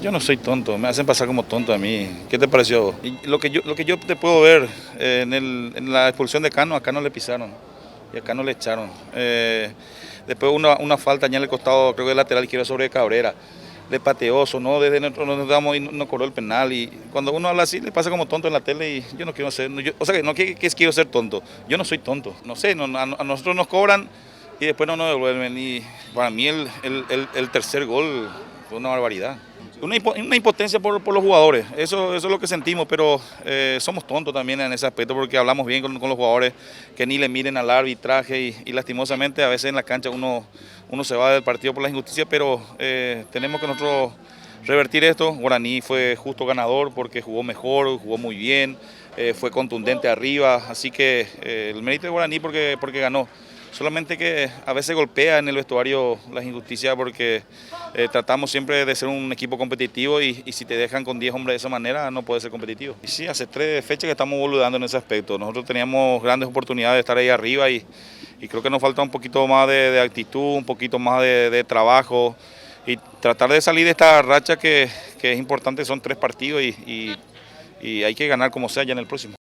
Yo no soy tonto, me hacen pasar como tonto a mí. ¿Qué te pareció a vos? Y lo que yo te puedo ver en la expulsión de Cano, a Cano le pisaron y a Cano le echaron. Después una falta ya en el costado, creo que el lateral izquierdo sobre Cabrera. Le pateó, sonó desde nos damos y no cobró el penal. Y cuando uno habla así, le pasa como tonto en la tele y yo no quiero ser, o sea, que no que quiero ser tonto. Yo no soy tonto. No sé, a nosotros nos cobran y después no nos devuelven. Y para mí el tercer gol fue una barbaridad. Una impotencia por los jugadores, eso es lo que sentimos, pero somos tontos también en ese aspecto porque hablamos bien con los jugadores que ni le miren al arbitraje y lastimosamente a veces en la cancha uno se va del partido por la injusticia, pero tenemos que nosotros revertir esto. Guaraní fue justo ganador porque jugó mejor, jugó muy bien, fue contundente arriba, así que el mérito de Guaraní porque ganó. Solamente que a veces golpea en el vestuario las injusticias porque tratamos siempre de ser un equipo competitivo y si te dejan con 10 hombres de esa manera no puede ser competitivo. Y sí, hace 3 fechas que estamos boludando en ese aspecto. Nosotros teníamos grandes oportunidades de estar ahí arriba y creo que nos falta un poquito más de actitud, un poquito más de trabajo y tratar de salir de esta racha que es importante, son 3 partidos y hay que ganar como sea ya en el próximo.